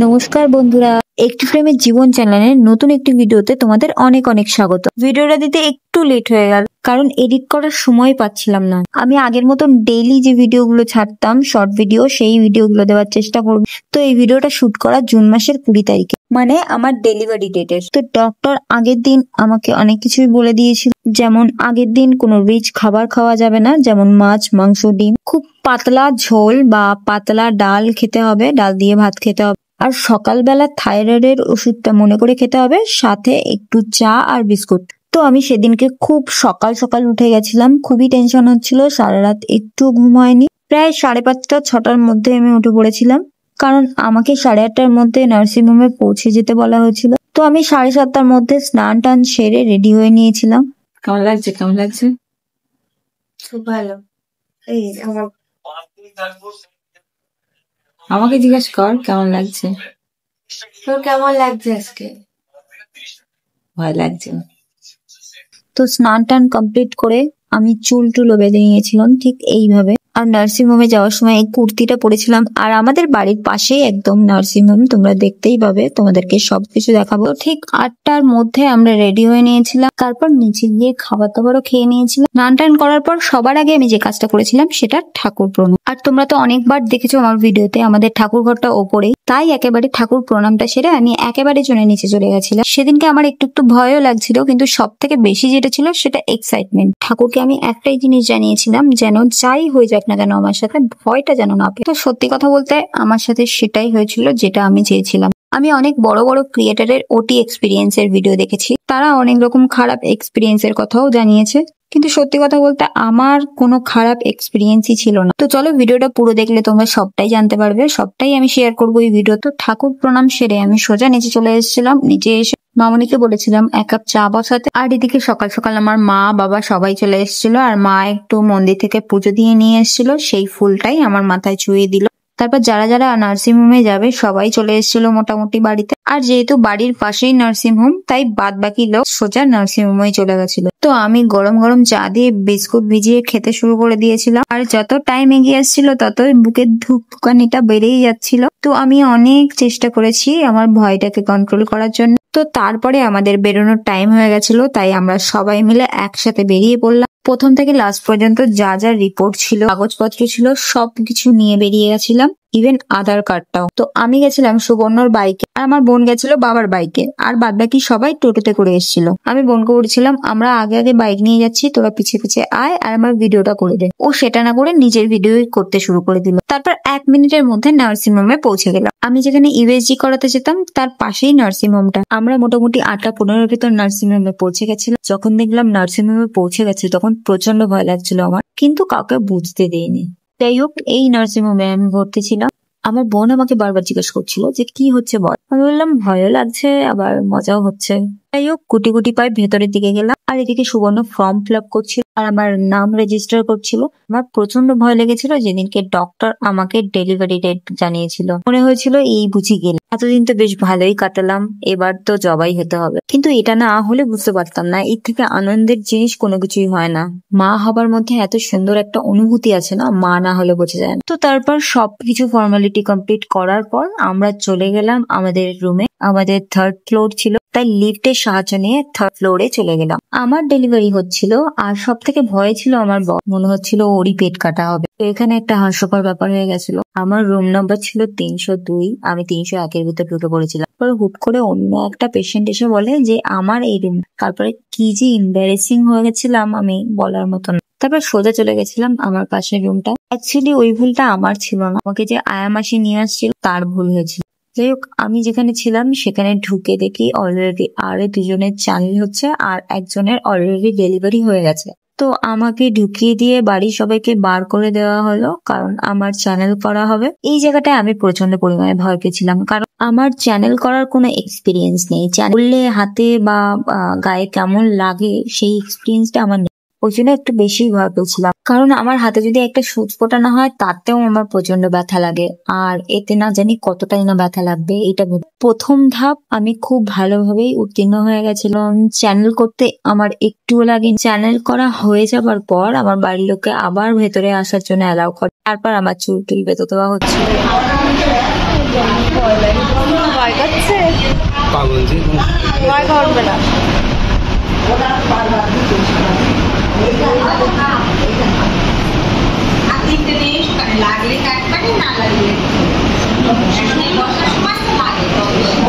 নমস্কার বন্ধুরা, একটি ফ্রেমের জীবন চ্যানেলের নতুন একটি ভিডিওতে তোমাদের অনেক অনেক স্বাগত। ভিডিওটা দিতে একটু লেট হয়ে গেল কারণ এডিট করার সময় পাচ্ছিলাম না। আমি আগের মতন ডেইলি যে ভিডিওগুলো ছাড়তাম শর্ট ভিডিও, সেই ভিডিওগুলো দেওয়ার চেষ্টা করব। তো এই ভিডিওটা শুট করা জুন মাসের 20 তারিখে, মানে আমার ডেলিভারি ডেটের। তো ডক্টর আগের দিন আমাকে অনেক কিছুই বলে দিয়েছিল, যেমন আগের দিন কোনো রিচ খাবার খাওয়া যাবে না, যেমন মাছ, মাংস, ডিম। খুব পাতলা ঝোল বা পাতলা ডাল খেতে হবে, ডাল দিয়ে ভাত খেতে হবে। আর সকালবেলা থাইরয়েডের ওষুধটা মনে করে খেতে হবে, সাথে একটু চা আর বিস্কুট। তো আমি সেদিনকে খুব সকাল সকাল উঠে গেছিলাম, খুবই টেনশন হচ্ছিল, সারা রাত একটু ঘুম হয়নি। প্রায় 5:30 6টার মধ্যে আমি উঠে পড়েছিলাম, কারণ আমাকে 8:30টার মধ্যে নার্সিংহোমে পৌঁছে যেতে বলা হয়েছিল। তো আমি 7:30টার মধ্যে স্নান টান সেরে রেডি হয়ে নিয়েছিলাম। কেমন লাগছে? কেমন লাগছে? খুব ভালো। এই আমার আমাকে জিজ্ঞেস কর কেমন লাগছে। তোর কেমন লাগছে আজকে? ভয় লাগছে। তো স্নান টান কমপ্লিট করে আমি চুল টুলো বেঁধে নিয়েছিলাম ঠিক এইভাবে। আর নার্সিং হোমে যাওয়ার সময় এই কুর্তিটা পরেছিলাম। আর আমাদের বাড়ির পাশেই একদম নার্সিং হোম, তোমরা দেখতেই পাবে, তোমাদেরকে সবকিছু দেখাবো। ঠিক 8টার মধ্যে আমরা রেডি হয়ে নিয়েছিলাম, তারপর নিচে গিয়ে খাবার দাবারও খেয়ে নিয়েছিলাম। স্নান টান করার পর সবার আগে আমি যে কাজটা করেছিলাম সেটা ঠাকুর প্রণাম। আর তোমরা তো অনেকবার দেখেছো আমার ভিডিওতে আমাদের ঠাকুর ঘরটা ওপরেই, তাই একেবারে ঠাকুর প্রণামটা সেরে আমি একেবারে জন্য নিচে চলে গেছিলাম। সেদিনকে আমার একটু একটু ভয়ও লাগছিল, কিন্তু সব থেকে বেশি যেটা ছিল সেটা এক্সাইটমেন্ট। ঠাকুরকে আমি একটাই জিনিস জানিয়েছিলাম, যেন যাই হয়ে যাক না কেন আমার সাথে ভয়টা যেন না পেয়ে। তো সত্যি কথা বলতে আমার সাথে সেটাই হয়েছিল যেটা আমি চেয়েছিলাম। আমি অনেক বড় বড় ক্রিয়েটারের ওটি এক্সপিরিয়েন্স এর ভিডিও দেখেছি, তারা অনেক রকম খারাপ এক্সপিরিয়েন্স এর কথাও জানিয়েছে, কিন্তু সত্যি কথা বলতে আমার কোনো খারাপ এক্সপিরিয়েন্সই ছিল না। তো চলো ভিডিওটা পুরো দেখলে তোমরা সবটাই জানতে পারবে, সবটাই আমি শেয়ার করবো এই ভিডিও। তো ঠাকুর প্রণাম সেরে আমি সোজা নিচে চলে এসেছিলাম। নিচে এসে মামনিকে বলেছিলাম 1 কাপ চা বসাতে। আর এদিকে সকাল সকাল আমার মা বাবা সবাই চলে এসেছিল, আর মা একটু মন্দির থেকে পুজো দিয়ে নিয়ে এসেছিল, সেই ফুলটাই আমার মাথায় ছুঁয়ে দিল। তারপর যারা যারা নার্সিং হোমে যাবে সবাই চলে এসেছিল মোটামুটি বাড়িতে। আর যেহেতু বাড়ির পাশেই নার্সিং হোম, তাই বাদ বাকি লোক সোজা নার্সিং হোমে চলে গেছিল। তো আমি গরম গরম চা দিয়ে বিস্কুট ভিজিয়ে খেতে শুরু করে দিয়েছিলাম। আর যত টাইম এগিয়ে আসছিল ততই বুকের ধুকধুকানিটা বেড়েই যাচ্ছিল। তো আমি অনেক চেষ্টা করেছি আমার ভয়টাকে কন্ট্রোল করার জন্য। তো তারপরে আমাদের বেরোনোর টাইম হয়ে গেছিল, তাই আমরা সবাই মিলে একসাথে বেরিয়ে পড়লাম। প্রথম থেকে লাস্ট পর্যন্ত যা যা রিপোর্ট ছিল, কাগজপত্র ছিল, সবকিছু নিয়ে বেরিয়ে গেছিলাম, ইভেন আধার কার্ডটাও। তো আমি গেছিলাম সুবর্ণর বাইকে, আর আমার বোন গেছিল বাবার বাইকে, আর বাদ বাকি সবাই টোটোতে করে এসেছিল। আমি বোনকে বলেছিলাম আমরা আগে আগে বাইক নিয়ে যাচ্ছি, তোরা পিছিয়ে পিছিয়ে আয় আর আমার ভিডিওটা করে দে। ও সেটা না করে নিজের ভিডিও করতে শুরু করে দিল। তারপর 1 মিনিটের মধ্যে নার্সিং হোমে পৌঁছে গেলাম। আমি যেখানে ইউএসজি করাতে যেতাম তার পাশেই নার্সিং হোমটা। আমরা মোটামুটি 8:15 ভিতর নার্সিং হোমে পৌঁছে গেছিলাম। যখন দেখলাম নার্সিং হোমে পৌঁছে গেছে তখন প্রচন্ড ভয় লাগছিল আমার, কিন্তু কাউকে বুঝতে দেয়নি। যাই হোক, এই নার্সিং হোমে আমি ভর্তি ছিলাম। আমার বোন আমাকে বারবার জিজ্ঞেস করছিল যে কি হচ্ছে বল। আমি বললাম ভয়ও লাগছে আবার মজাও হচ্ছে। যাই হোক, গুটি গুটি পায়ে ভেতরের দিকে গেলাম, আর এদিকে সুবর্ণ ফর্ম ফিল আপ করছিল আর আমার নাম রেজিস্টার করছিল। আমার প্রচন্ড ভয় লেগেছিল যেদিনকে ডক্টর আমাকে ডেলিভারি ডেট জানিয়েছিল। মনে হয়েছিল এই বুঝি গেল, এতদিন তো বেশ ভালোই কাটালাম, এবার তো জবাই হতে হবে। কিন্তু এটা না হলে বুঝতে পারতাম না এর থেকে আনন্দের জিনিস কোনো কিছুই হয় না। মা হবার মধ্যে এত সুন্দর একটা অনুভূতি আছে না, মা না হলে বোঝা যায় না। তো তারপর সবকিছু ফর্মালিটি কমপ্লিট করার পর আমরা চলে গেলাম আমাদের রুমে। আমাদের 3rd ফ্লোর ছিল, তাই লিফটের সাহায্য নিয়ে 3rd ফ্লোরে চলে গেলাম। আমার ডেলিভারি হচ্ছিল, আর সব থেকে ভয় ছিল আমার বর। মনে হচ্ছিল ওরই পেট কাটা হবে। তো এখানে একটা হাস্যকর ব্যাপার হয়ে গেছিল। আমার রুম নাম্বার ছিল 302, আমি 301-এর ভিতর ঢুকে পড়েছিলাম। তারপরে হুট করে অন্য একটা পেশেন্ট এসে বলে যে আমার এই রুম। তারপরে কি যে এম্বারেসিং হয়ে গেছিলাম আমি বলার মতন। তারপর সোজা চলে গেছিলাম আমার পাশের রুমটা। অ্যাকচুয়ালি ওই ভুলটা আমার ছিল না, আমাকে যে আয়া মাসি নিয়ে আসছিল তার ভুল হয়েছিল। যাই হোক, আমি যেখানে ছিলাম সেখানে ঢুকে দেখি অলরেডি আরো 2জনের চ্যানেল হচ্ছে, আর একজনের অলরেডি ডেলিভারি হয়ে গেছে। তো আমাকে ঢুকিয়ে দিয়ে বাড়ির সবাইকে বার করে দেওয়া হলো, কারণ আমার চ্যানেল করা হবে। এই জায়গাটায় আমি প্রচন্ড পরিমাণে ভয় পেয়েছিলাম, কারণ আমার চ্যানেল করার কোনো এক্সপিরিয়েন্স নেই। চ্যানেল করলে হাতে বা গায়ে কেমন লাগে সেই এক্সপিরিয়েন্সটা আমার নেই। ওই জন্য একটু বেশি ভয় পেয়েছিলাম, কারণ আমার হাতে যদি একটা সুচ ফোটানো হয় তাতেও আমার প্রচন্ড ব্যথা লাগে, আর এতে না জানি কতটাই না ব্যথা লাগবে এটা ভেবে। প্রথম ধাপ আমি খুব ভালোভাবেই উত্তীর্ণ হয়ে গেছিলাম। চ্যানেল করতে আমার একটুও লাগে। চ্যানেল করা হয়ে যাবার পর আমার বাড়ির লোককে আবার ভেতরে আসার জন্য অ্যালাউ করে। তারপর আমার চুল টুল বেঁধে দেওয়া হচ্ছে। পাগল যে ভয় করবে না।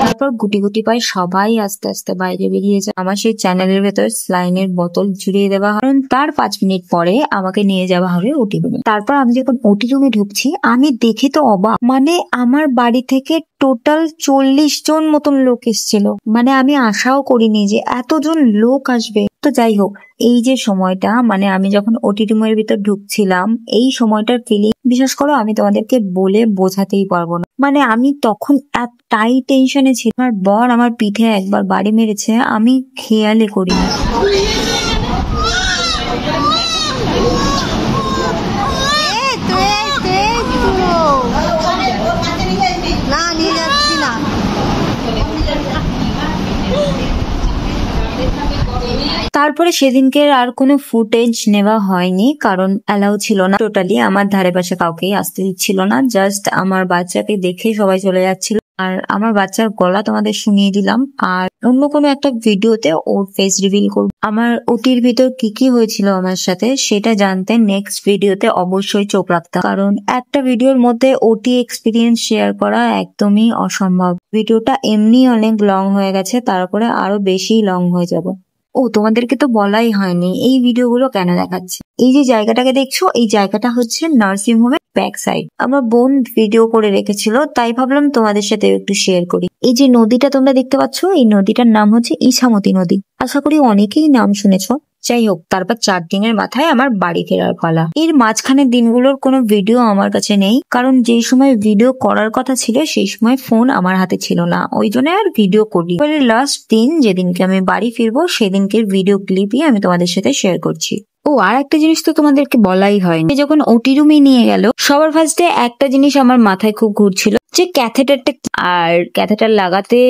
তারপর গুটি গুটি পায়ে সবাই আস্তে আস্তে বাইরে বেরিয়ে যায়। আমার সেই চ্যানেলের ভেতর স্লাইনের বোতল জুড়িয়ে দেওয়া হয়, কারণ তার 5 মিনিট পরে আমাকে নিয়ে যাওয়া হবে ওটি রুমে। তারপর আমি যখন ওটি রুমে ঢুকছি, আমি দেখে তো অবাক, মানে আমার বাড়ি থেকে টোটাল 40 জন মতন লোক এসেছিল। মানে আমি আশাও করিনি যে এতজন লোক আসবে। তো যাই হোক, এই যে সময়টা, মানে আমি যখন ওটি রুমের ভিতর ঢুকছিলাম, এই সময়টার ফিলিং বিশেষ করো আমি তোমাদেরকে বলে বোঝাতেই পারবো না। মানে আমি তখন এতটাই টেনশনে ছিল। আমার বর আমার পিঠে একবার বাড়ি মেরেছে, আমি খেয়ালে করিনি। না নিয়ে যাচ্ছি না। তারপরে সেদিনকে আর কোনো ফুটেজ নেওয়া হয়নি, কারণ অ্যালাউ ছিল না। টোটালি আমার ধারে পাশে কাউকেই আসতে দিচ্ছিল না। জাস্ট আমার বাচ্চাকে দেখে সবাই চলে যাচ্ছিল। আর আমার বাচ্চার গলা তোমাদের শুনিয়ে দিলাম। আর অন্য কোনো একটা ভিডিওতে ওর ফেস রিভিল করব। আমার ওটির ভিতর কি কি হয়েছিল আমার সাথে সেটা জানতে নেক্সট ভিডিওতে অবশ্যই চোখ রাখতে, কারণ একটা ভিডিওর মধ্যে ওটি এক্সপিরিয়েন্স শেয়ার করা একদমই অসম্ভব। ভিডিওটা এমনি অনেক লং হয়ে গেছে, তারপরে আরো বেশি লং হয়ে যাবে। ও, তোমাদেরকে তো বলাই হয়নি এই ভিডিওগুলো কেন দেখাচ্ছে। এই যে জায়গাটাকে দেখছো, এই জায়গাটা হচ্ছে নার্সিং হোমের ব্যাক সাইড। আমার বোন ভিডিও করে রেখেছিল, তাই ভাবলাম তোমাদের সাথে একটু শেয়ার করি। এই যে নদীটা তোমরা দেখতে পাচ্ছ, এই নদীটার নাম হচ্ছে ইছামতি নদী। আশা করি অনেকেই নাম শুনেছ। যাই হোক, তারপর 4 দিনের মাথায় আমার বাড়ি ফেরার পালা। এর মাঝখানের দিনগুলোর কোনো ভিডিও আমার কাছে নেই, কারণ যে সময় ভিডিও করার কথা ছিল সেই সময় ফোন আমার হাতে ছিল না, ওই জন্য আর ভিডিও করি। লাস্ট দিন যেদিনকে আমি বাড়ি ফিরবো সেদিনকে ভিডিও ক্লিপই আমি তোমাদের সাথে শেয়ার করছি। ও, আর একটা জিনিস তো তোমাদেরকে বলাই হয়নি। যখন ওটি রুমে নিয়ে গেল, সবার ফার্স্টে একটা জিনিস আমার মাথায় খুব ঘুরছিল যে ক্যাথেটারটা, আর ক্যাথেটার লাগাতে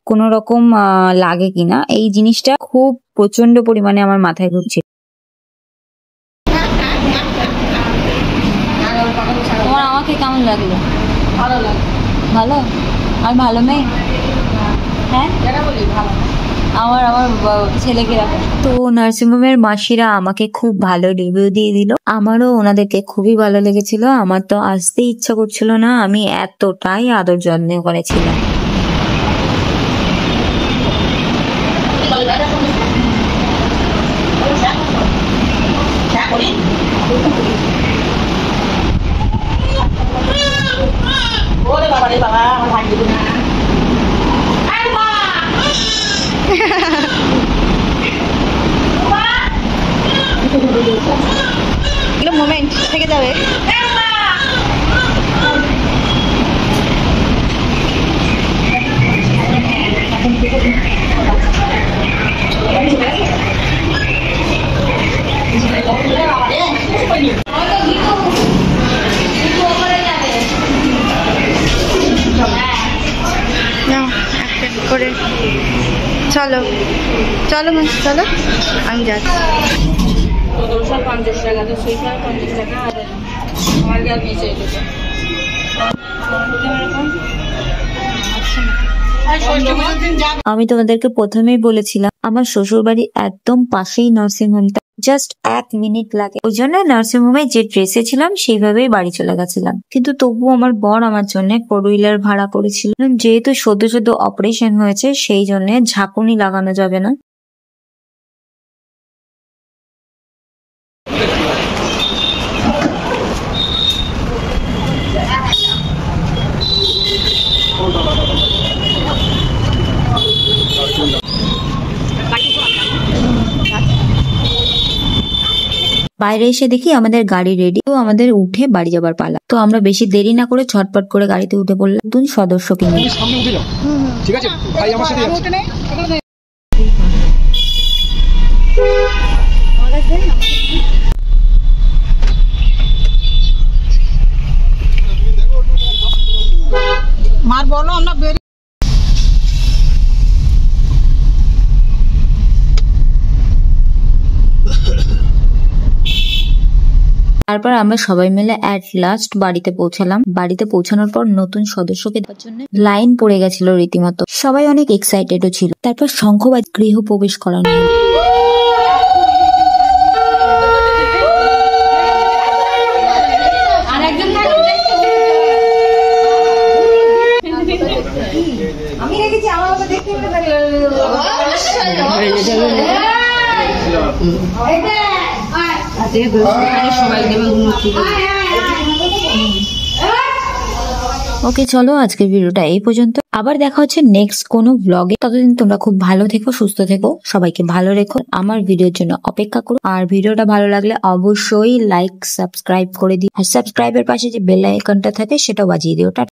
কোন রকম লাগে কিনা, এই জিনিসটা খুব প্রচন্ড পরিমাণে আমার মাথায় ঘুরছিল। তোমার আমাকে কেমন লাগলো? ভালো লাগে। ভালো? আর ভালো মেয়ে? হ্যাঁ, আমার ছেলেকে রাখো। তো নার্সিংহোমের মাসিরা আমাকে খুব ভালো রিভিউ দিয়ে দিল। আমারও ওনাদেরকে খুবই ভালো লেগেছিল। আমার তো আসতে ইচ্ছা করছিল না, আমি এতটাই আদর যত্ন করেছিলাম। এগুলো মোমেন্ট থেকে যাবে। করে চলো চলো চলো, আমি যাচ্ছি। 50 টাকা, তো সেই 50 টাকা আমার গা নিচে এসেছে। আমি তোমাদেরকে প্রথমেই বলেছিলাম আমার শ্বশুর বাড়ি একদম পাশেই নার্সিং হোমটা, জাস্ট 1 মিনিট লাগে। ওই জন্য নার্সিং হোমে যে ড্রেসে ছিলাম সেইভাবেই বাড়ি চলে গেছিলাম। কিন্তু তবুও আমার বর আমার জন্য 4 হুইলার ভাড়া করেছিল, যেহেতু সদ্য অপারেশন হয়েছে সেই জন্য ঝাঁকুনি লাগানো যাবে না। বাইরে এসে দেখি আমাদের গাড়ি রেডি, তো আমাদের উঠে বাড়ি যাবার পালা। তো আমরা বেশি দেরি না করে ঝটপট করে গাড়িতে উঠে পড়লাম 2 সদস্যকে নিয়ে। ঠিক আছে ভাই, আমার সাথে যাচ্ছে। মার বলো আমরা তারপর আমরা সবাই মিলে অ্যাট লাস্ট বাড়িতে পৌঁছালাম। বাড়িতে পৌঁছানোর পর নতুন সদস্যকে দেওয়ার জন্য লাইন পড়ে গেছিল রীতিমতো। সবাই অনেক এক্সাইটেডও ছিল। তারপর শঙ্খবাজ গৃহ প্রবেশ করানো হলো। আমি রেখেছি আমার মতো দেখতে সবাই দেবে। ওকে চলো আজকের ভিডিওটা এই পর্যন্ত। আবার দেখা হচ্ছে নেক্সট কোনো ব্লগে। ততদিন তোমরা খুব ভালো থেকো, সুস্থ থেকো, সবাইকে ভালো রেখো। আমার ভিডিওর জন্য অপেক্ষা করো। আর ভিডিওটা ভালো লাগলে অবশ্যই লাইক সাবস্ক্রাইব করে দিও। আর সাবস্ক্রাইবের পাশে যে বেল আইকনটা থাকে সেটাও বাজিয়ে দিও।